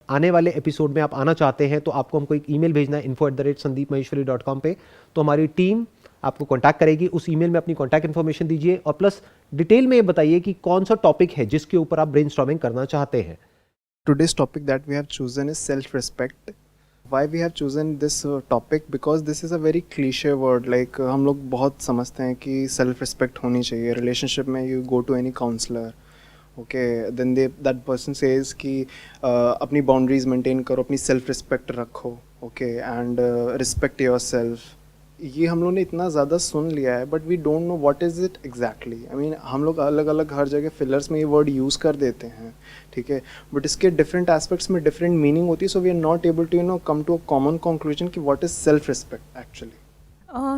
आने वाले एपिसोड में आप आना चाहते हैं तो आपको हमको एक ईमेल भेजना है info@sandeepmaheshwari.com पे, तो हमारी टीम आपको कांटेक्ट करेगी। उस ईमेल में अपनी कांटेक्ट इन्फॉर्मेशन दीजिए और प्लस डिटेल में ये बताइए कि कौन सा टॉपिक है जिसके ऊपर आप ब्रेनस्टॉर्मिंग करना चाहते हैं। Today's topic that we have chosen is self-respect. Why we have chosen this topic? Because this is a very cliche word. Like हम लोग बहुत समझते हैं कि self-respect होनी चाहिए relationship में. You go to any counselor, okay, then that person says कि अपनी boundaries maintain करो, अपनी self-respect रखो, okay, and respect yourself. ये हम लोग ने इतना ज़्यादा सुन लिया है, but we don't know what is it exactly. I mean हम लोग अलग अलग हर जगह फिलर्स में ये वर्ड यूज़ कर देते हैं, ठीक है, बट इसके डिफरेंट एस्पेक्ट्स में डिफरेंट मीनिंग होती है। So we are not able to come to a common conclusion कि what is self respect actually.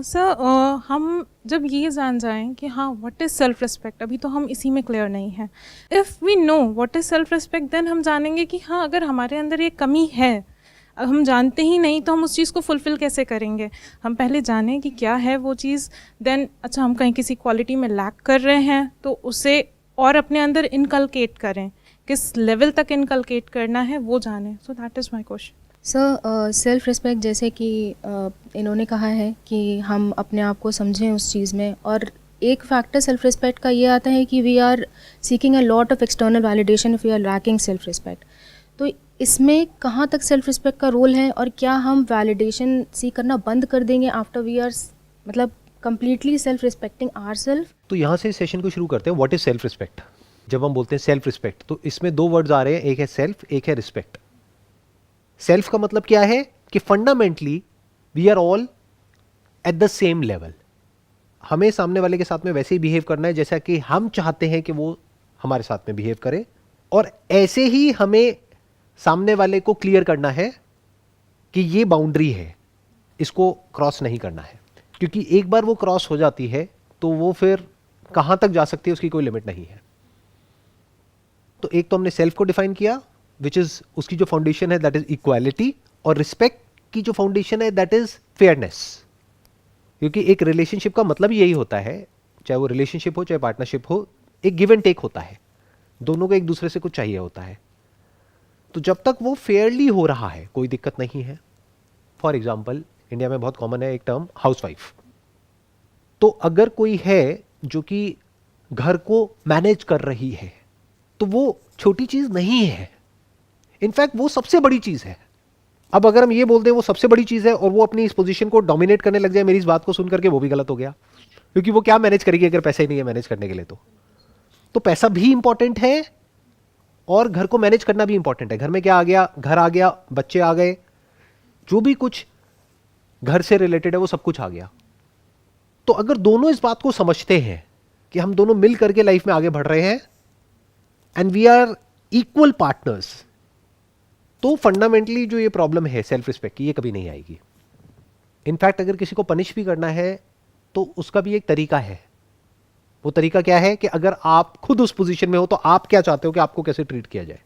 Sir हम जब ये जान जाएं कि हाँ व्हाट इज़ सेल्फ रिस्पेक्ट, अभी तो हम इसी में क्लियर नहीं हैं। If we know what is self respect then हम जानेंगे कि हाँ अगर हमारे अंदर ये कमी है, हम जानते ही नहीं तो हम उस चीज़ को फुलफ़िल कैसे करेंगे। हम पहले जानें कि क्या है वो चीज़, देन अच्छा हम कहीं किसी क्वालिटी में लैक कर रहे हैं तो उसे और अपने अंदर इनकलकेट करें, किस लेवल तक इनकलकेट करना है वो जानें। So that is my question. Sir self respect जैसे कि इन्होंने कहा है कि हम अपने आप को समझें उस चीज़ में, और एक फैक्टर सेल्फ रिस्पेक्ट का ये आता है कि we are seeking a lot of external validation if we are lacking self respect. तो इसमें कहाँ तक सेल्फ रिस्पेक्ट का रोल है, और क्या हम वैलिडेशन सीख करना बंद कर देंगे आफ्टर वी आर मतलब कंप्लीटली सेल्फ रिस्पेक्टिंग आवरसेल्फ? तो यहाँ से सेशन को शुरू करते हैं। What is self respect? जब हम बोलते हैं सेल्फ रिस्पेक्ट तो इसमें दो वर्ड्स आ रहे हैं, एक है सेल्फ, एक है रिस्पेक्ट। सेल्फ का मतलब क्या है कि fundamentally we are all at the same level. हमें सामने वाले के साथ में वैसे ही बिहेव करना है जैसा कि हम चाहते हैं कि वो हमारे साथ में बिहेव करे, और ऐसे ही हमें सामने वाले को क्लियर करना है कि ये बाउंड्री है, इसको क्रॉस नहीं करना है, क्योंकि एक बार वो क्रॉस हो जाती है तो वो फिर कहां तक जा सकती है उसकी कोई लिमिट नहीं है। तो एक तो हमने सेल्फ को डिफाइन किया, विच इज उसकी जो फाउंडेशन है दैट इज इक्वालिटी, और रिस्पेक्ट की जो फाउंडेशन है दैट इज फेयरनेस। क्योंकि एक रिलेशनशिप का मतलब यही होता है, चाहे वो रिलेशनशिप हो चाहे पार्टनरशिप हो, एक गिव एंड टेक होता है, दोनों को एक दूसरे से कुछ चाहिए होता है। तो जब तक वो फेयरली हो रहा है कोई दिक्कत नहीं है। फॉर एग्जाम्पल इंडिया में बहुत कॉमन है एक टर्म हाउसवाइफ। तो अगर कोई है जो कि घर को मैनेज कर रही है तो वो छोटी चीज नहीं है, इनफैक्ट वो सबसे बड़ी चीज है। अब अगर हम ये बोल दें वो सबसे बड़ी चीज है और वो अपनी इस पोजीशन को डोमिनेट करने लग जाए मेरी इस बात को सुन करके, वो भी गलत हो गया, क्योंकि वो क्या मैनेज करेगी अगर पैसा ही नहीं है मैनेज करने के लिए। तो पैसा भी इंपॉर्टेंट है और घर को मैनेज करना भी इंपॉर्टेंट है। घर में क्या आ गया, घर आ गया, बच्चे आ गए, जो भी कुछ घर से रिलेटेड है वो सब कुछ आ गया। तो अगर दोनों इस बात को समझते हैं कि हम दोनों मिल करके लाइफ में आगे बढ़ रहे हैं and we are equal partners, तो फंडामेंटली जो ये प्रॉब्लम है सेल्फ रिस्पेक्ट की, ये कभी नहीं आएगी। इनफैक्ट अगर किसी को पनिश भी करना है तो उसका भी एक तरीका है। वो तरीका क्या है कि अगर आप खुद उस पोजीशन में हो तो आप क्या चाहते हो कि आपको कैसे ट्रीट किया जाए।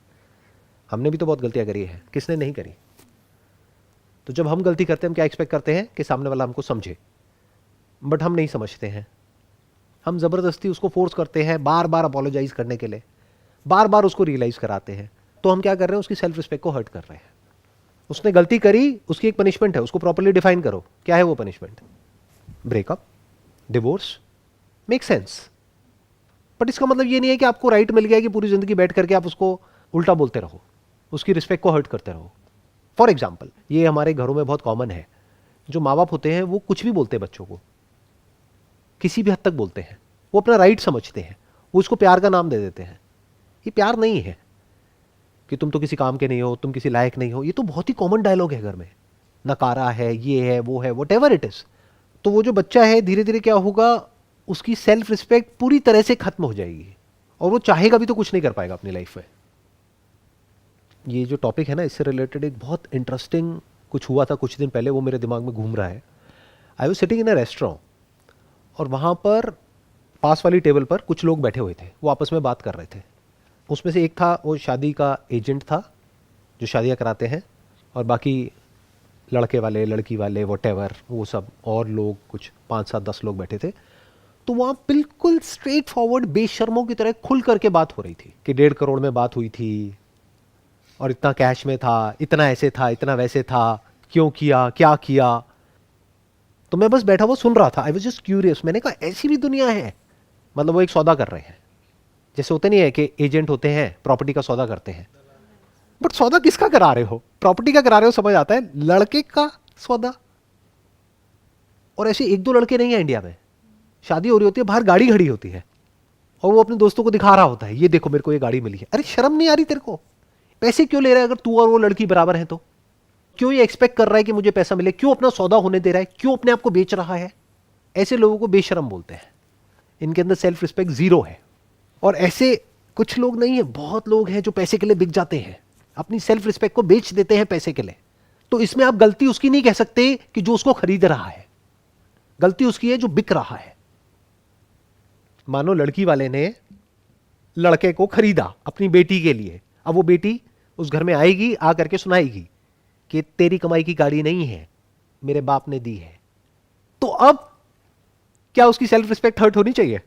हमने भी तो बहुत गलतियां करी है, किसने नहीं करी। तो जब हम गलती करते हैं हम क्या एक्सपेक्ट करते हैं कि सामने वाला हमको समझे, बट हम नहीं समझते हैं। हम जबरदस्ती उसको फोर्स करते हैं बार बार अपोलोजाइज करने के लिए, बार बार उसको रियलाइज कराते हैं। तो हम क्या कर रहे हैं, उसकी सेल्फ रिस्पेक्ट को हर्ट कर रहे हैं। उसने गलती करी, उसकी एक पनिशमेंट है, उसको प्रॉपर्ली डिफाइन करो। क्या है वो punishment? Breakup, divorce, make sense. But इसका मतलब ये नहीं है कि आपको राइट मिल गया कि पूरी जिंदगी बैठ करके आप उसको उल्टा बोलते रहो, उसकी रिस्पेक्ट को हर्ट करते रहो। फॉर एग्जाम्पल ये हमारे घरों में बहुत कॉमन है, जो माँ बाप होते हैं वो कुछ भी बोलते हैं बच्चों को, किसी भी हद तक बोलते हैं, वो अपना राइट समझते हैं, वो उसको प्यार का नाम दे देते हैं। ये प्यार नहीं है कि तुम तो किसी काम के नहीं हो, तुम किसी लायक नहीं हो। ये तो बहुत ही कॉमन डायलॉग है घर में, नकारा है, ये है, वो है, वट एवर इट इज। तो वो जो बच्चा है धीरे धीरे क्या होगा, उसकी सेल्फ रिस्पेक्ट पूरी तरह से खत्म हो जाएगी और वो चाहेगा भी तो कुछ नहीं कर पाएगा अपनी लाइफ में। ये जो टॉपिक है ना, इससे रिलेटेड एक बहुत इंटरेस्टिंग कुछ हुआ था कुछ दिन पहले, वो मेरे दिमाग में घूम रहा है। I was sitting in a restaurant और वहाँ पर पास वाली टेबल पर कुछ लोग बैठे हुए थे, वो आपस में बात कर रहे थे। उसमें से एक था, वो शादी का एजेंट था जो शादियाँ कराते हैं, और बाकी लड़के वाले, लड़की वाले, वॉटेवर, वो सब और लोग कुछ 5-7-10 लोग बैठे थे। तो वहाँ बिल्कुल स्ट्रेट फॉरवर्ड बेशर्मों की तरह खुल करके बात हो रही थी कि 1.5 करोड़ में बात हुई थी, और इतना कैश में था, इतना ऐसे था, इतना वैसे था, क्यों किया, क्या किया। तो मैं बस बैठा हुआ सुन रहा था, आई वाज जस्ट क्यूरियस। मैंने कहा ऐसी भी दुनिया है। मतलब वो एक सौदा कर रहे हैं, जैसे होते नहीं है कि एजेंट होते हैं प्रॉपर्टी का सौदा करते हैं, बट सौदा किसका करा रहे हो? प्रॉपर्टी का करा रहे हो, समझ आता है, लड़के का सौदा। और ऐसे एक दो लड़के नहीं है इंडिया में, शादी हो रही होती है, बाहर गाड़ी खड़ी होती है और वो अपने दोस्तों को दिखा रहा होता है, ये देखो मेरे को ये गाड़ी मिली है। अरे शर्म नहीं आ रही तेरे को? पैसे क्यों ले रहा है? अगर तू और वो लड़की बराबर है तो क्यों ये एक्सपेक्ट कर रहा है कि मुझे पैसा मिले? क्यों अपना सौदा होने दे रहा है? क्यों अपने आप को बेच रहा है? ऐसे लोगों को बेशरम बोलते हैं। इनके अंदर सेल्फ रिस्पेक्ट जीरो है। और ऐसे कुछ लोग नहीं है, बहुत लोग हैं जो पैसे के लिए बिक जाते हैं, अपनी सेल्फ रिस्पेक्ट को बेच देते हैं पैसे के लिए। तो इसमें आप गलती उसकी नहीं कह सकते कि जो उसको खरीद रहा है, गलती उसकी है जो बिक रहा है। मानो लड़की वाले ने लड़के को खरीदा अपनी बेटी के लिए, अब वो बेटी उस घर में आएगी, आ करके सुनाएगी कि तेरी कमाई की गाड़ी नहीं है, मेरे बाप ने दी है। तो अब क्या उसकी सेल्फ रिस्पेक्ट हर्ट होनी चाहिए?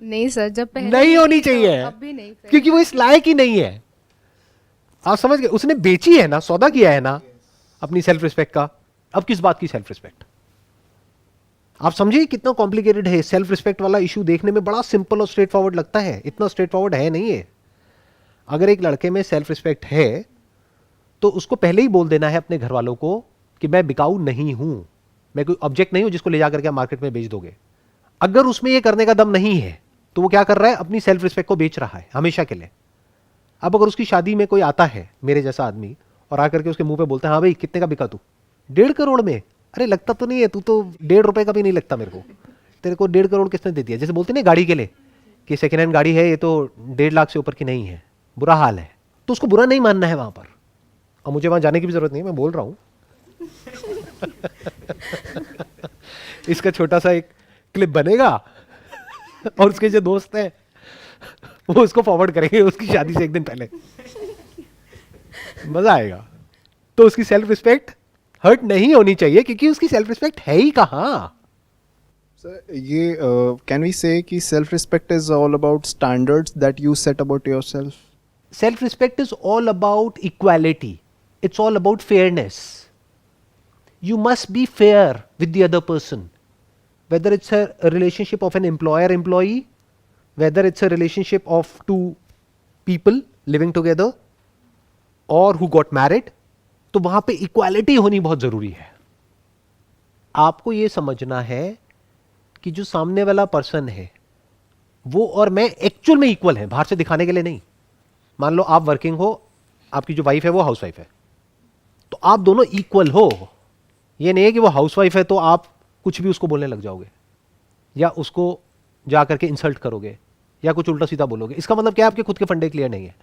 नहीं सर, जब पहले नहीं होनी तो चाहिए, अब भी नहीं सर। क्योंकि वो इस लायक ही नहीं है। आप समझ गए? उसने बेची है ना, सौदा किया है ना अपनी सेल्फ रिस्पेक्ट का। अब किस बात की सेल्फ रिस्पेक्ट? आप समझिए कितना कॉम्प्लिकेटेड है। सेल्फ रिस्पेक्ट वाला इशू देखने में बड़ा सिंपल और स्ट्रेट फॉरवर्ड लगता है, इतना स्ट्रेट फॉरवर्ड है नहीं है। अगर एक लड़के में सेल्फ रिस्पेक्ट है तो उसको पहले ही बोल देना है अपने घर वालों को कि मैं बिकाऊ नहीं हूं, मैं कोई ऑब्जेक्ट नहीं हूं जिसको ले जाकर के आप मार्केट में बेच दोगे। अगर उसमें यह करने का दम नहीं है तो वो क्या कर रहा है? अपनी सेल्फ रिस्पेक्ट को बेच रहा है हमेशा के लिए। अब अगर उसकी शादी में कोई आता है मेरे जैसा आदमी और आकर के उसके मुंह पे बोलता है हाँ भाई कितने का बिका तू? 1.5 करोड़ में। अरे लगता तो नहीं है, तू तो 1.5 रुपए का भी नहीं लगता मेरे को, तेरे को 1.5 करोड़ किसने दे दिया? जैसे बोलते ना गाड़ी के लिए कि सेकेंड हैंड गाड़ी है, ये तो 1.5 लाख से ऊपर की नहीं है, बुरा हाल है। तो उसको बुरा नहीं मानना है वहां पर, और मुझे वहां जाने की भी जरूरत नहीं है, मैं बोल रहा हूं। इसका छोटा सा एक क्लिप बनेगा और उसके जो दोस्त हैं वो उसको फॉरवर्ड करेंगे उसकी शादी से एक दिन पहले, मजा आएगा। तो उसकी सेल्फ रिस्पेक्ट हर्ट नहीं होनी चाहिए, क्योंकि उसकी सेल्फ रिस्पेक्ट है ही कहां। सर ये कैन वी से कि self respect is all about standards that you set about yourself? Self respect is all about equality. It's all about fairness. You must be fair with the other person. Whether it's a relationship of an employer-employee, whether it's a relationship of two people living together or who got married, तो वहां पे equality होनी बहुत जरूरी है। आपको ये समझना है कि जो सामने वाला पर्सन है वो और मैं एक्चुअल में इक्वल है, बाहर से दिखाने के लिए नहीं। मान लो आप वर्किंग हो, आपकी जो वाइफ है वो हाउसवाइफ है, तो आप दोनों इक्वल हो। ये नहीं है कि वो हाउसवाइफ है तो आप कुछ भी उसको बोलने लग जाओगे या उसको जा करके इंसल्ट करोगे या कुछ उल्टा सीधा बोलोगे। इसका मतलब क्या है? आपके खुद के फंडे क्लियर नहीं है।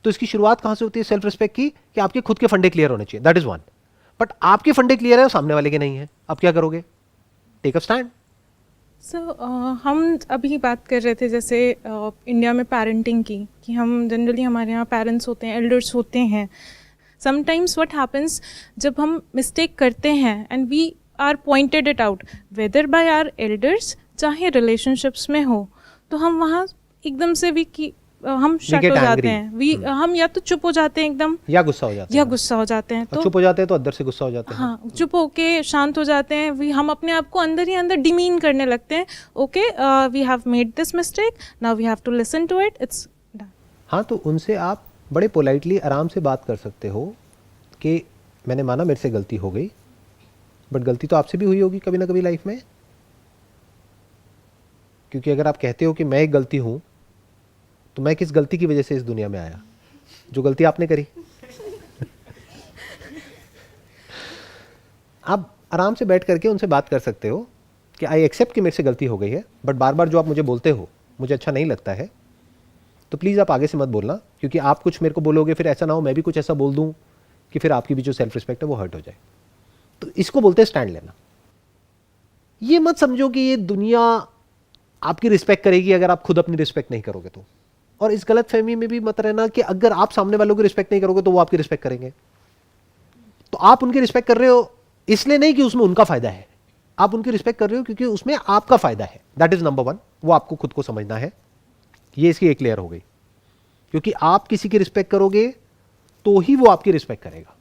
तो इसकी शुरुआत कहां से होती है सेल्फ रिस्पेक्ट की? कि आपके खुद के फंडे क्लियर होने चाहिए, दैट इज वन। बट आपके फंडे क्लियर है और सामने वाले के नहीं है, अब क्या करोगे? Take a stand. सो हम अभी बात कर रहे थे जैसे इंडिया में पेरेंटिंग की, कि हम जनरली हमारे यहाँ पेरेंट्स होते हैं, एल्डर्स होते हैं। समटाइम्स व्हाट हैपन्स, जब हम मिस्टेक करते हैं and we are pointed it out whether by our elders, चाहे रिलेशनशिप्स में हो, तो हम वहाँ एकदम से हम शट हो जाते हैं। हम या तो चुप हो जाते हैं एकदम, या गुस्सा हो जाते हैं, तो चुप हो जाते हैं तो अंदर से गुस्सा हो जाते हैं। हाँ, चुप होके शांत हो जाते हैं। हम अपने आप को अंदर ही अंदर डिमीन करने लगते हैं। Okay, we have made this mistake, now we have to listen to it, it's done. हाँ, तो उनसे आप बड़े पोलाइटली आराम से बात कर सकते हो कि मैंने माना मेरे से गलती हो गई, बट गलती तो आपसे भी हुई होगी कभी ना कभी लाइफ में। क्योंकि अगर आप कहते हो कि मैं एक गलती हूं, तो मैं किस गलती की वजह से इस दुनिया में आया? जो गलती आपने करी। आप आराम से बैठ करके उनसे बात कर सकते हो कि आई एक्सेप्ट कि मेरे से गलती हो गई है, बट बार बार जो आप मुझे बोलते हो मुझे अच्छा नहीं लगता है, तो प्लीज़ आप आगे से मत बोलना, क्योंकि आप कुछ मेरे को बोलोगे फिर ऐसा ना हो मैं भी कुछ ऐसा बोल दूं कि फिर आपकी भी जो सेल्फ रिस्पेक्ट है वो हर्ट हो जाए। तो इसको बोलते हैं स्टैंड लेना। ये मत समझो कि ये दुनिया आपकी रिस्पेक्ट करेगी अगर आप खुद अपनी रिस्पेक्ट नहीं करोगे तो। और इस गलत फहमी में भी मत रहना कि अगर आप सामने वालों की रिस्पेक्ट नहीं करोगे तो वो आपकी रिस्पेक्ट करेंगे। तो आप उनकी रिस्पेक्ट कर रहे हो इसलिए नहीं कि उसमें उनका फायदा है, आप उनकी रिस्पेक्ट कर रहे हो क्योंकि उसमें आपका फायदा है। दैट इज नंबर वन, वो आपको खुद को समझना है। ये इसकी एक लेयर हो गई। क्योंकि आप किसी की रिस्पेक्ट करोगे तो ही वो आपकी रिस्पेक्ट करेगा।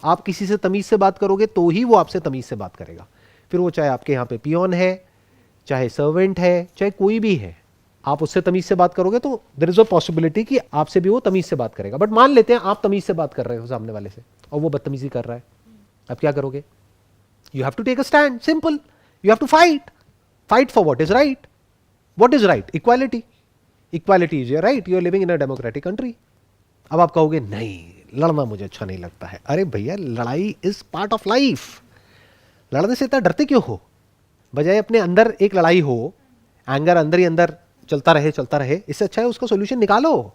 आप किसी से तमीज से बात करोगे तो ही वो आपसे तमीज से बात करेगा। फिर वो चाहे आपके यहाँ पे पियोन है, चाहे सर्वेंट है, चाहे कोई भी है, आप उससे तमीज से बात करोगे तो देयर इज अ पॉसिबिलिटी कि आपसे भी वो तमीज से बात करेगा। बट मान लेते हैं आप तमीज से बात कर रहे हो सामने वाले से और वो बदतमीजी कर रहा है, अब क्या करोगे? You have to take a stand, simple. You have to fight for what is right. What is right? Equality. Equality is your right, you are living in a democratic country. अब आप कहोगे नहीं, लड़ना मुझे अच्छा नहीं लगता है। अरे भैया, लड़ाई इज पार्ट ऑफ लाइफ। लड़ने से इतना डरते क्यों हो? बजाय अपने अंदर एक लड़ाई हो, एंगर अंदर ही अंदर चलता रहे, इससे अच्छा है उसका सोल्यूशन निकालो।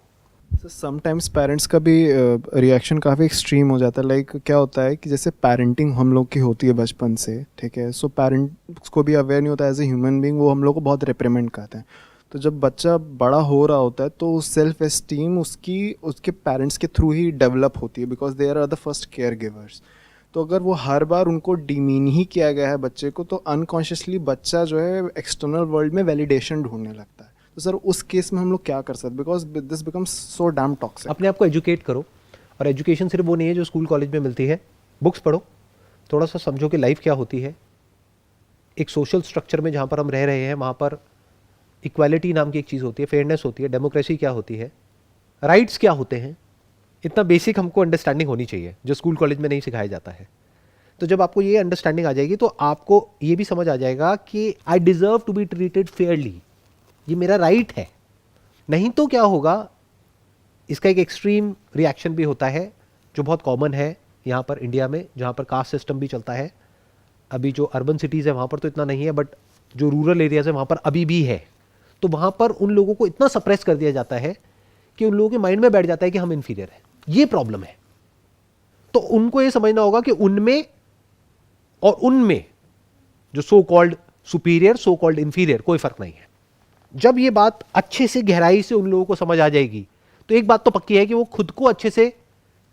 समटाइम्स पेरेंट्स का भी रिएक्शन काफ़ी एक्सट्रीम हो जाता है। लाइक क्या होता है कि जैसे पेरेंटिंग हम लोग की होती है बचपन से, ठीक है, सो पेरेंट्स को भी अवेयर नहीं होता एज ए ह्यूमन बीइंग, वो हम लोग को बहुत रिप्रीमेंट करते हैं। तो जब बच्चा बड़ा हो रहा होता है तो सेल्फ एस्टीम उसके पेरेंट्स के थ्रू ही डेवलप होती है, because they are the first care givers. तो अगर वो हर बार उनको डिमीन ही किया गया है बच्चे को, तो अनकॉन्शियसली बच्चा जो है एक्सटर्नल वर्ल्ड में वैलिडेशन ढूंढने लगता है। तो सर उस केस में हम लोग क्या कर सकते हैं? Because this becomes so damn toxic. अपने आप को एजुकेट करो, और एजुकेशन सिर्फ वो नहीं है जो स्कूल कॉलेज में मिलती है। बुक्स पढ़ो, थोड़ा सा समझो कि लाइफ क्या होती है। एक सोशल स्ट्रक्चर में जहाँ पर हम रह रहे हैं वहाँ पर इक्वालिटी नाम की एक चीज़ होती है, फेयरनेस होती है, डेमोक्रेसी क्या होती है, राइट्स क्या होते हैं, इतना बेसिक हमको अंडरस्टैंडिंग होनी चाहिए जो स्कूल कॉलेज में नहीं सिखाया जाता है। तो जब आपको ये अंडरस्टैंडिंग आ जाएगी तो आपको ये भी समझ आ जाएगा कि I deserve to be treated fairly, ये मेरा राइट है। नहीं तो क्या होगा, इसका एक एक्सट्रीम रिएक्शन भी होता है जो बहुत कॉमन है यहाँ पर इंडिया में, जहाँ पर कास्ट सिस्टम भी चलता है। अभी जो अर्बन सिटीज़ है वहाँ पर तो इतना नहीं है, बट जो रूरल एरियाज़ है वहाँ पर अभी भी है। तो वहाँ पर उन लोगों को इतना सप्रेस कर दिया जाता है कि उन लोगों के माइंड में बैठ जाता है कि हम इन्फीरियर हैं। ये प्रॉब्लम है। तो उनको ये समझना होगा कि उनमें और उनमें जो so called superior, so called inferior, कोई फर्क नहीं है। जब ये बात अच्छे से गहराई से उन लोगों को समझ आ जाएगी तो एक बात तो पक्की है कि वो खुद को अच्छे से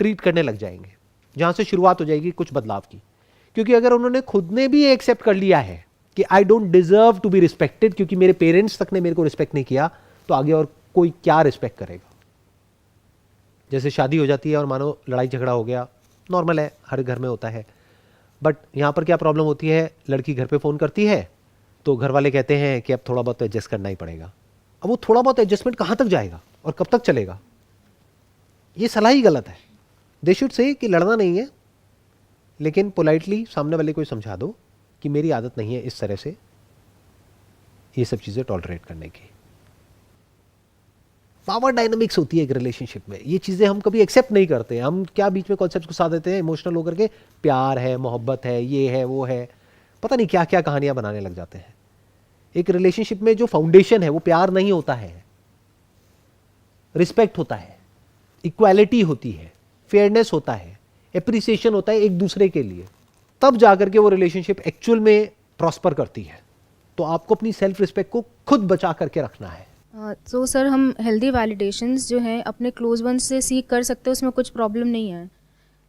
ट्रीट करने लग जाएंगे, जहां से शुरुआत हो जाएगी कुछ बदलाव की। क्योंकि अगर उन्होंने खुद ने भी एक्सेप्ट कर लिया है कि I don't deserve to be respected क्योंकि मेरे पेरेंट्स तक ने मेरे को रिस्पेक्ट नहीं किया, तो आगे और कोई क्या रिस्पेक्ट करेगा। जैसे शादी हो जाती है और मानो लड़ाई झगड़ा हो गया, नॉर्मल है, हर घर में होता है। बट यहाँ पर क्या प्रॉब्लम होती है, लड़की घर पे फ़ोन करती है तो घर वाले कहते हैं कि अब थोड़ा बहुत तो एडजस्ट करना ही पड़ेगा। अब वो थोड़ा बहुत एडजस्टमेंट कहाँ तक जाएगा और कब तक चलेगा? ये सलाह ही गलत है। दे शुड से कि लड़ना नहीं है, लेकिन पोलाइटली सामने वाले को समझा दो कि मेरी आदत नहीं है इस तरह से ये सब चीज़ें टॉलरेट करने की। पावर डायनामिक्स होती है एक रिलेशनशिप में, ये चीज़ें हम कभी एक्सेप्ट नहीं करते। हम क्या बीच में कॉन्सेप्ट घुसा देते हैं इमोशनल होकर के, प्यार है, मोहब्बत है, ये है, वो है, पता नहीं क्या क्या कहानियां बनाने लग जाते हैं। एक रिलेशनशिप में जो फाउंडेशन है वो प्यार नहीं होता है, रिस्पेक्ट होता है, इक्वालिटी होती है, फेयरनेस होता है, एप्रिसिएशन होता है एक दूसरे के लिए। तब जाकर के वो रिलेशनशिप एक्चुअल में प्रॉस्पर करती है। तो आपको अपनी सेल्फ रिस्पेक्ट को खुद बचा करके रखना है। तो सर हम हेल्दी वैलिडेशंस जो हैं अपने क्लोज वन से सीख कर सकते हैं, उसमें कुछ प्रॉब्लम नहीं है।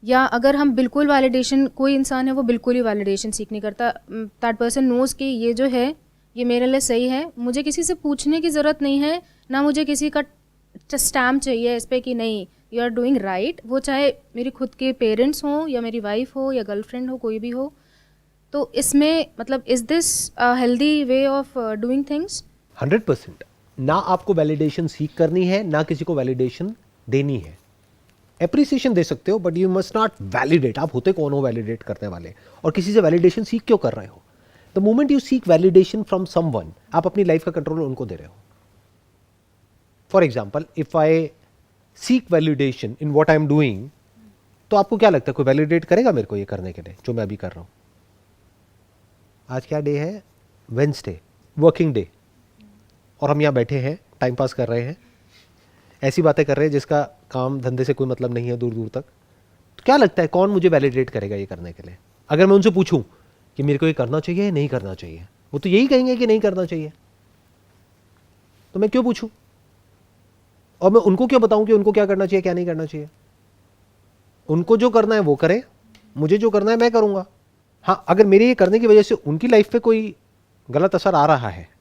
या अगर हम बिल्कुल वैलिडेशन, कोई इंसान है वो बिल्कुल ही वैलिडेशन सीख नहीं करता, दैट पर्सन नोज कि ये जो है ये मेरे लिए सही है, मुझे किसी से पूछने की ज़रूरत नहीं है, ना मुझे किसी का स्टैम्प चाहिए इस पर कि नहीं यू आर डूइंग राइट। वो चाहे मेरी खुद के पेरेंट्स हों या मेरी वाइफ हो या गर्लफ्रेंड हो, कोई भी हो। तो इसमें मतलब is this healthy way of doing things? 100%। ना आपको वैलिडेशन सीख करनी है, ना किसी को वैलिडेशन देनी है। एप्रिसिएशन दे सकते हो but you must not validate. आप होते कौन हो वैलिडेट करने वाले? और किसी से वैलिडेशन सीख क्यों कर रहे हो? The moment you seek validation from someone, आप अपनी लाइफ का कंट्रोल उनको दे रहे हो। For example, if I seek validation in what I am doing, तो आपको क्या लगता है कोई वैलिडेट करेगा मेरे को ये करने के लिए जो मैं अभी कर रहा हूं? आज क्या डे है? वेडनेसडे, वर्किंग डे, और हम यहाँ बैठे हैं, टाइम पास कर रहे हैं, ऐसी बातें कर रहे हैं जिसका काम धंधे से कोई मतलब नहीं है दूर दूर तक। तो क्या लगता है कौन मुझे वैलिडेट करेगा ये करने के लिए? अगर मैं उनसे पूछूं कि मेरे को ये करना चाहिए या नहीं करना चाहिए, वो तो यही कहेंगे कि नहीं करना चाहिए। तो मैं क्यों पूछूं? और मैं उनको क्यों बताऊं कि उनको क्या करना चाहिए क्या नहीं करना चाहिए? उनको जो करना है वो करें, मुझे जो करना है मैं करूंगा। हाँ, अगर मेरे ये करने की वजह से उनकी लाइफ पे कोई गलत असर आ रहा है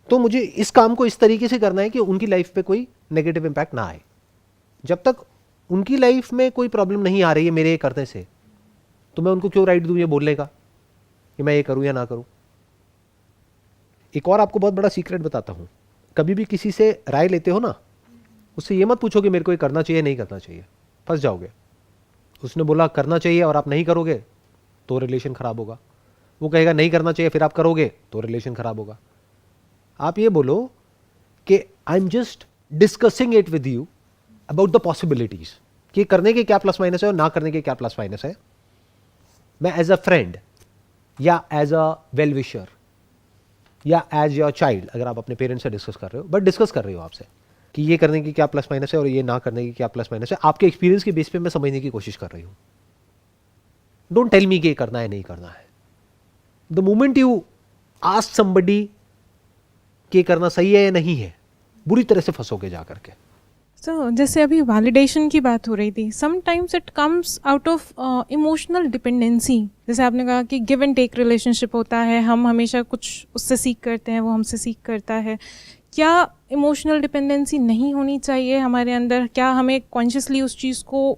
तो मुझे इस काम को इस तरीके से करना है कि उनकी लाइफ पे कोई नेगेटिव इंपैक्ट ना आए। जब तक उनकी लाइफ में कोई प्रॉब्लम नहीं आ रही है मेरे ये करने से, तो मैं उनको क्यों राइट दूं ये बोलने का कि मैं ये करूं या ना करूं। एक और आपको बहुत बड़ा सीक्रेट बताता हूं, कभी भी किसी से राय लेते हो ना, उससे ये मत पूछो कि मेरे को ये करना चाहिए नहीं करना चाहिए, फंस जाओगे। उसने बोला करना चाहिए और आप नहीं करोगे तो रिलेशन खराब होगा, वो कहेगा नहीं करना चाहिए फिर आप करोगे तो रिलेशन खराब होगा। आप ये बोलो कि I am just discussing it with you about the possibilities, कि करने के क्या प्लस माइनस है और ना करने के क्या प्लस माइनस है। मैं एज अ फ्रेंड या एज अ वेल विशर या एज योर चाइल्ड, अगर आप अपने पेरेंट्स से डिस्कस कर रहे हो, बट डिस्कस कर रहे हो आपसे कि ये करने की क्या प्लस माइनस है और ये ना करने की क्या प्लस माइनस है, आपके एक्सपीरियंस के बेस पे मैं समझने की कोशिश कर रही हूं। डोंट टेल मी कि करना है नहीं करना है। The moment you ask somebody कि करना सही है या नहीं है, बुरी तरह से फंसोगे जा करके। तो जैसे अभी वैलिडेशन की बात हो रही थी, sometimes it comes out of emotional dependency. जैसे आपने कहा कि गिव एंड टेक रिलेशनशिप होता है, हम हमेशा कुछ उससे सीख करते हैं, वो हमसे सीख करता है। क्या इमोशनल डिपेंडेंसी नहीं होनी चाहिए हमारे अंदर? क्या हमें कॉन्शियसली उस चीज़ को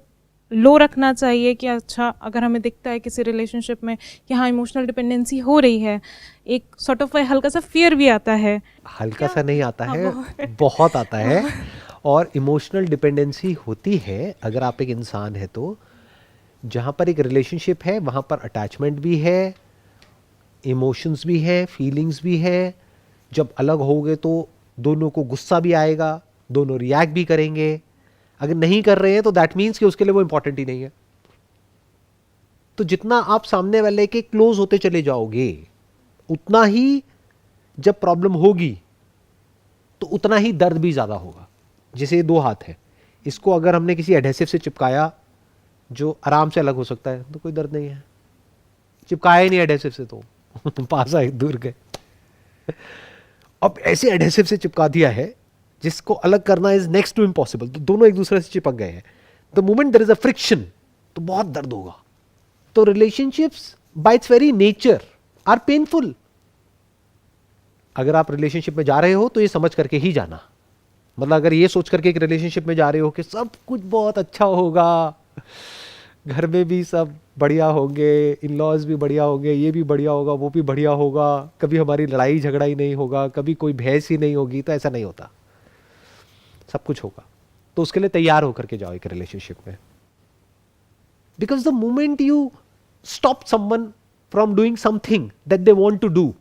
लो रखना चाहिए कि अच्छा अगर हमें दिखता है किसी रिलेशनशिप में कि हाँ इमोशनल डिपेंडेंसी हो रही है, एक सॉर्ट ऑफ हल्का सा फियर भी आता है। हल्का सा नहीं आता है, बहुत आता है। और इमोशनल डिपेंडेंसी होती है अगर आप एक इंसान है तो, जहाँ पर एक रिलेशनशिप है वहाँ पर अटैचमेंट भी है, इमोशंस भी है, फीलिंग्स भी है। जब अलग होगे तो दोनों को गुस्सा भी आएगा, दोनों रिएक्ट भी करेंगे। अगर नहीं कर रहे हैं तो दैट मीन्स कि उसके लिए वो इंपॉर्टेंट ही नहीं है। तो जितना आप सामने वाले के क्लोज होते चले जाओगे, उतना ही जब प्रॉब्लम होगी तो उतना ही दर्द भी ज्यादा होगा। जैसे ये दो हाथ है, इसको अगर हमने किसी एडहेसिव से चिपकाया जो आराम से अलग हो सकता है तो कोई दर्द नहीं है। चिपकाया ही नहीं एडहेसिव से तो पास आए दूर गए। अब ऐसे एडहेसिव से चिपका दिया है जिसको अलग करना इज नेक्स्ट टू इम्पॉसिबल, तो दोनों एक दूसरे से चिपक गए हैं। The moment there is a friction तो बहुत दर्द होगा। तो relationships by its very nature are painful. अगर आप रिलेशनशिप में जा रहे हो तो ये समझ करके ही जाना। मतलब अगर ये सोच करके एक रिलेशनशिप में जा रहे हो कि सब कुछ बहुत अच्छा होगा, घर में भी सब बढ़िया होंगे, इन लॉज भी बढ़िया होंगे, ये भी बढ़िया होगा, वो भी बढ़िया होगा, कभी हमारी लड़ाई झगड़ा ही नहीं होगा, कभी कोई बहस ही नहीं होगी, तो ऐसा नहीं होता। सब कुछ होगा। तो उसके लिए तैयार होकर के जाओ एक रिलेशनशिप में। Because the moment you stop someone from doing something that they want to do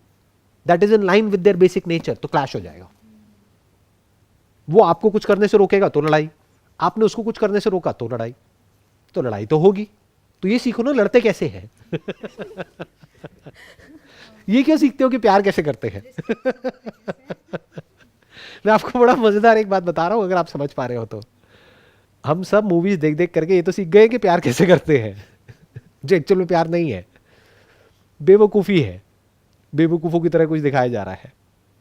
that is in line with their basic nature, तो क्लैश हो जाएगा। वो आपको कुछ करने से रोकेगा तो लड़ाई, आपने उसको कुछ करने से रोका तो लड़ाई, तो लड़ाई तो होगी। तो ये सीखो ना लड़ते कैसे हैं। ये क्यों सीखते हो कि प्यार कैसे करते हैं। मैं आपको बड़ा मजेदार एक बात बता रहा हूं, अगर आप समझ पा रहे हो तो। हम सब मूवीज देख देख करके ये तो सीख गए कि प्यार कैसे करते हैं, जो एक्चुअल में प्यार नहीं है, बेवकूफी है। बेवकूफों की तरह कुछ दिखाया जा रहा है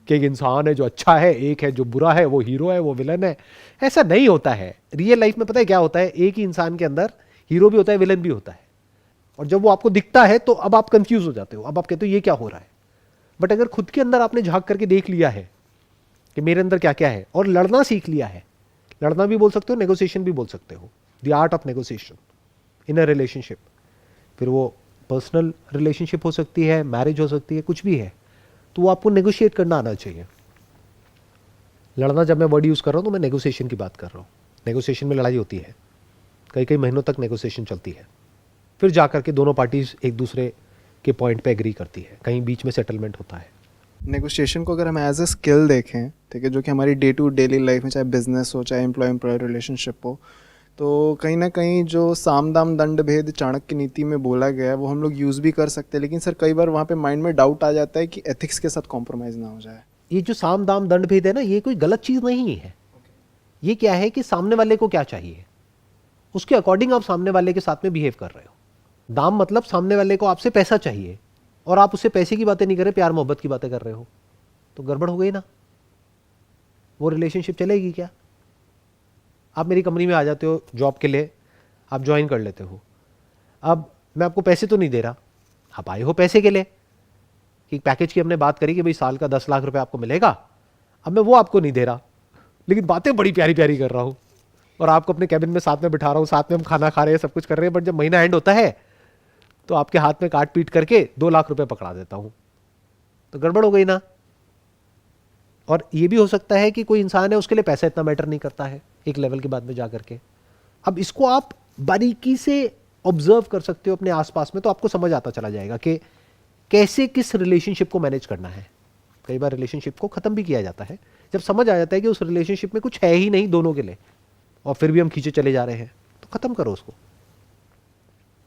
कि एक इंसान है जो अच्छा है, एक है जो बुरा है, वो हीरो है वो विलन है। ऐसा नहीं होता है। रियल लाइफ में पता है क्या होता है, एक ही इंसान के अंदर हीरो भी होता है, विलन भी होता है। और जब वो आपको दिखता है तो अब आप कंफ्यूज हो जाते हो, अब आप कहते हो ये क्या हो रहा है। बट अगर खुद के अंदर आपने झांक करके देख लिया है कि मेरे अंदर क्या क्या है, और लड़ना सीख लिया है, लड़ना भी बोल सकते हो, नेगोशिएशन भी बोल सकते हो, the art of negotiation in a relationship. फिर वो पर्सनल रिलेशनशिप हो सकती है, मैरिज हो सकती है, कुछ भी है, तो वो आपको नेगोशिएट करना आना चाहिए। लड़ना जब मैं वर्ड यूज कर रहा हूं तो मैं नेगोशिएशन की बात कर रहा हूं। नेगोशिएशन में लड़ाई होती है, कई कई महीनों तक नेगोशिएशन चलती है, फिर जाकर के दोनों पार्टीज एक दूसरे के पॉइंट पे एग्री करती है, कहीं बीच में सेटलमेंट होता है। नेगोशिएशन को अगर हम एज अ स्किल देखें, ठीक है, जो कि हमारी डे टू डेली लाइफ में, चाहे बिजनेस हो चाहे एम्प्लॉय रिलेशनशिप हो, तो कहीं ना कहीं जो साम दाम दंड भेद चाणक्य नीति में बोला गया है वो हम लोग यूज़ भी कर सकते हैं। लेकिन सर कई बार वहाँ पे माइंड में डाउट आ जाता है कि एथिक्स के साथ कॉम्प्रोमाइज़ ना हो जाए। ये जो साम दाम दंड भेद है ना, ये कोई गलत चीज नहीं है। ये क्या है कि सामने वाले को क्या चाहिए, उसके अकॉर्डिंग आप सामने वाले के साथ में बिहेव कर रहे हो। दाम मतलब सामने वाले को आपसे पैसा चाहिए और आप उससे पैसे की बातें नहीं कर रहे, प्यार मोहब्बत की बातें कर रहे हो, तो गड़बड़ हो गई ना। वो रिलेशनशिप चलेगी क्या। आप मेरी कंपनी में आ जाते हो जॉब के लिए, आप ज्वाइन कर लेते हो। अब मैं आपको पैसे तो नहीं दे रहा, आप आए हो पैसे के लिए कि पैकेज की हमने बात करी कि भाई साल का 10 लाख रुपए आपको मिलेगा। अब मैं वो आपको नहीं दे रहा, लेकिन बातें बड़ी प्यारी प्यारी कर रहा हूं और आपको अपने कैबिन में साथ में बिठा रहा हूँ, साथ में हम खाना खा रहे हैं, सब कुछ कर रहे हैं, बट जब महीना एंड होता है तो आपके हाथ में काट पीट करके 2 लाख रुपए पकड़ा देता हूं, तो गड़बड़ हो गई ना। और ये भी हो सकता है कि कोई इंसान है, उसके लिए पैसा इतना मैटर नहीं करता है एक लेवल के बाद में जाकर के। अब इसको आप बारीकी से ऑब्जर्व कर सकते हो अपने आसपास में, तो आपको समझ आता चला जाएगा कि कैसे किस रिलेशनशिप को मैनेज करना है। कई बार रिलेशनशिप को खत्म भी किया जाता है जब समझ आ जाता है कि उस रिलेशनशिप में कुछ है ही नहीं दोनों के लिए, और फिर भी हम खींचे चले जा रहे हैं, तो खत्म करो उसको।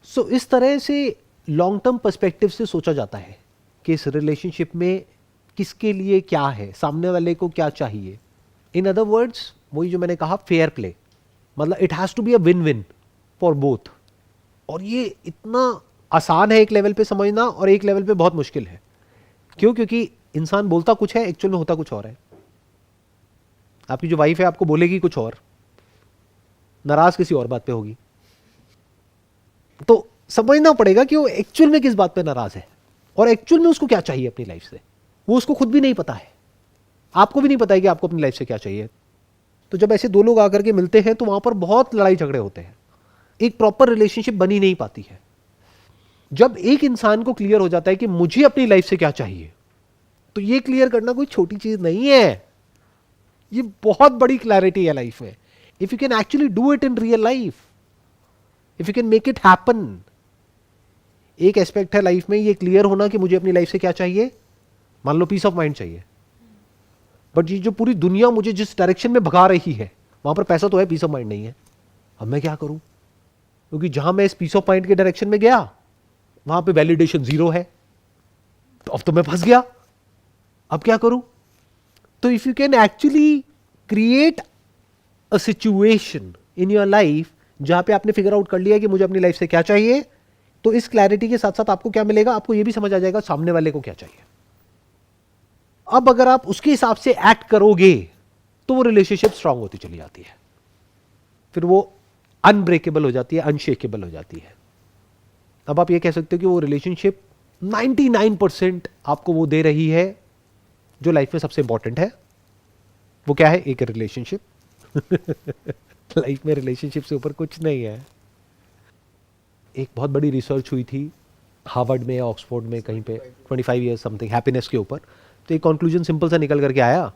सो इस तरह से लॉन्ग टर्म पर्सपेक्टिव से सोचा जाता है कि इस रिलेशनशिप में किसके लिए क्या है, सामने वाले को क्या चाहिए। इन अदर वर्ड्स, वही जो मैंने कहा, फेयर प्ले, मतलब it has to be a win win for both. और ये इतना आसान है एक लेवल पे समझना, और एक लेवल पे बहुत मुश्किल है। क्यों? क्योंकि इंसान बोलता कुछ है, एक्चुअल में होता कुछ और है। आपकी जो वाइफ है आपको बोलेगी कुछ और, नाराज किसी और बात पे होगी। तो समझना पड़ेगा कि वो एक्चुअल में किस बात पे नाराज है, और एक्चुअल में उसको क्या चाहिए अपनी लाइफ से। वो उसको खुद भी नहीं पता है, आपको भी नहीं पता है कि आपको अपनी लाइफ से क्या चाहिए। तो जब ऐसे दो लोग आकर के मिलते हैं तो वहां पर बहुत लड़ाई झगड़े होते हैं, एक प्रॉपर रिलेशनशिप बनी नहीं पाती है। जब एक इंसान को क्लियर हो जाता है कि मुझे अपनी लाइफ से क्या चाहिए, तो ये क्लियर करना कोई छोटी चीज नहीं है, ये बहुत बड़ी क्लैरिटी है लाइफ में। If you can actually do it in real life, if you can make it happen. एक एस्पेक्ट है लाइफ में ये क्लियर होना कि मुझे अपनी लाइफ से क्या चाहिए। मान लो पीस ऑफ माइंड चाहिए, बट ये जो पूरी दुनिया मुझे जिस डायरेक्शन में भगा रही है वहां पर पैसा तो है, पीस ऑफ माइंड नहीं है। अब मैं क्या करूं? क्योंकि जहां मैं इस पीस ऑफ माइंड के डायरेक्शन में गया वहां पे वैलिडेशन 0 है, तो अब तो मैं फंस गया। अब क्या करूं? तो if you can actually create a situation in your life जहां पे आपने फिगर आउट कर लिया कि मुझे अपनी लाइफ से क्या चाहिए, तो इस क्लैरिटी के साथ साथ आपको क्या मिलेगा, आपको यह भी समझ आ जाएगा सामने वाले को क्या चाहिए। अब अगर आप उसके हिसाब से एक्ट करोगे तो वो रिलेशनशिप स्ट्रांग होती चली जाती है, फिर वो अनब्रेकेबल हो जाती है, अनशेकेबल हो जाती है। अब आप ये कह सकते हो कि वो रिलेशनशिप 99% आपको वो दे रही है जो लाइफ में सबसे इंपॉर्टेंट है। वो क्या है? एक रिलेशनशिप। लाइफ में रिलेशनशिप से ऊपर कुछ नहीं है। एक बहुत बड़ी रिसर्च हुई थी हार्वर्ड में या ऑक्सफोर्ड में कहीं पे, 25 ईयर्स समथिंग, हैप्पीनेस के ऊपर। तो एक कंक्लूजन सिंपल सा निकल करके आया,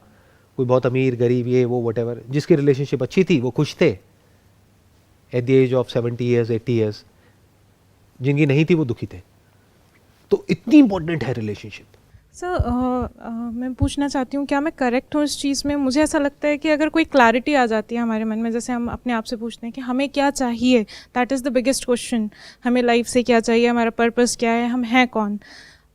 कोई बहुत अमीर गरीब ये वो वटेवर, जिसकी रिलेशनशिप अच्छी थी वो खुश थे at the age of 70 years 80 years, जिनकी नहीं थी वो दुखी थे। तो इतनी इंपॉर्टेंट है रिलेशनशिप। सर मैं पूछना चाहती हूँ, क्या मैं करेक्ट हूँ इस चीज़ में? मुझे ऐसा लगता है कि अगर कोई क्लैरिटी आ जाती है हमारे मन में, जैसे हम अपने आप से पूछते हैं कि हमें क्या चाहिए, that is the biggest question. हमें लाइफ से क्या चाहिए, हमारा पर्पस क्या है, हम हैं कौन।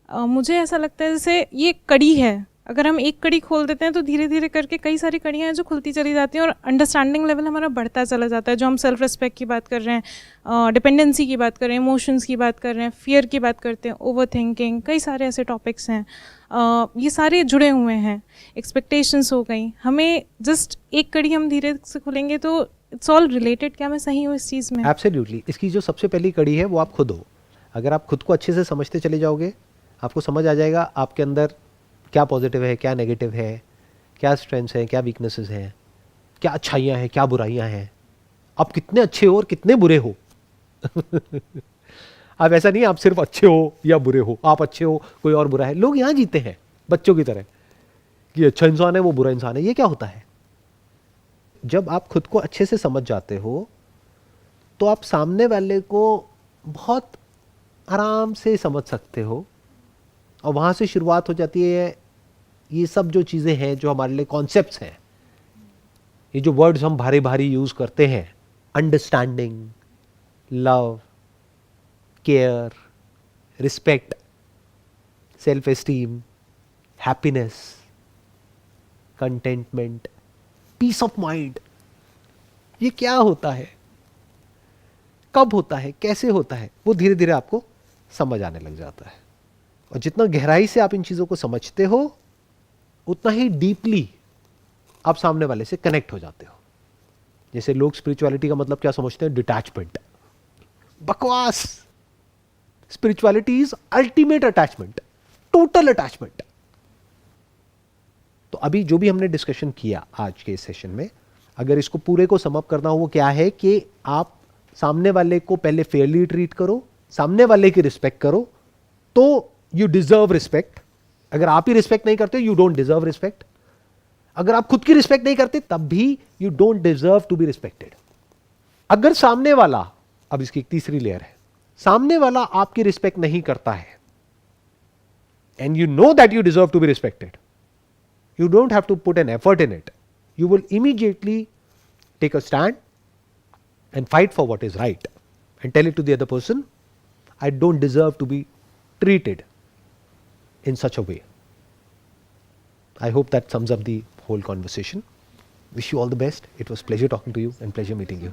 मुझे ऐसा लगता है जैसे ये कड़ी है, अगर हम एक कड़ी खोल देते हैं तो धीरे धीरे करके कई सारी कड़ियाँ हैं जो खुलती चली जाती हैं, और अंडरस्टैंडिंग लेवल हमारा बढ़ता चला जाता है। जो हम सेल्फ रिस्पेक्ट की बात कर रहे हैं, डिपेंडेंसी की बात कर रहे हैं, इमोशंस की बात कर रहे हैं, फियर की बात करते हैं, ओवर थिंकिंग, कई सारे ऐसे टॉपिक्स हैं, ये सारे जुड़े हुए हैं। एक्सपेक्टेशंस हो गई, हमें जस्ट एक कड़ी हम धीरे से खुलेंगे तो इट्स ऑल रिलेटेड। क्या मैं सही हूँ इस चीज़ में? एब्सोल्युटली। इसकी जो सबसे पहली कड़ी है वो आप खुद हो। अगर आप खुद को अच्छे से समझते चले जाओगे, आपको समझ आ जाएगा आपके अंदर क्या पॉजिटिव है, क्या नेगेटिव है, क्या स्ट्रेंथ्स हैं, क्या वीकनेसेस हैं, क्या अच्छाइयाँ हैं, क्या बुराइयाँ हैं, आप कितने अच्छे हो और कितने बुरे हो। अब ऐसा नहीं आप सिर्फ अच्छे हो या बुरे हो, आप अच्छे हो कोई और बुरा है। लोग यहाँ जीते हैं बच्चों की तरह कि अच्छा इंसान है वो बुरा इंसान है। ये क्या होता है? जब आप खुद को अच्छे से समझ जाते हो तो आप सामने वाले को बहुत आराम से समझ सकते हो, और वहाँ से शुरुआत हो जाती है ये सब जो चीज़ें हैं जो हमारे लिए कॉन्सेप्ट्स हैं, ये जो वर्ड्स हम भारी भारी यूज़ करते हैं, understanding, love, care, respect, self esteem, happiness, contentment, peace of mind, ये क्या होता है, कब होता है, कैसे होता है, वो धीरे धीरे आपको समझ आने लग जाता है। और जितना गहराई से आप इन चीज़ों को समझते हो उतना ही डीपली आप सामने वाले से कनेक्ट हो जाते हो। जैसे लोग स्पिरिचुअलिटी का मतलब क्या समझते हैं? डिटैचमेंट। बकवास। Spirituality is ultimate attachment, total attachment. तो अभी जो भी हमने डिस्कशन किया आज के इस सेशन में, अगर इसको पूरे को समअप करना हो वो क्या है कि आप सामने वाले को पहले फेयरली ट्रीट करो, सामने वाले की रिस्पेक्ट करो, तो यू डिजर्व रिस्पेक्ट. अगर आप ही रिस्पेक्ट नहीं करते यू डोंट डिजर्व रिस्पेक्ट. अगर आप खुद की रिस्पेक्ट नहीं करते तब भी you don't deserve to be respected. अगर सामने वाला, अब इसकी एक तीसरी लेयर है, सामने वाला आपकी रिस्पेक्ट नहीं करता है and you know that you deserve to be respected, you don't have to put an effort in it. You will immediately take a stand and fight for what is right and tell it to the other person, I don't deserve to be treated in such a way. I hope that sums up the whole conversation. Wish you all the best. It was pleasure talking to you and pleasure meeting you.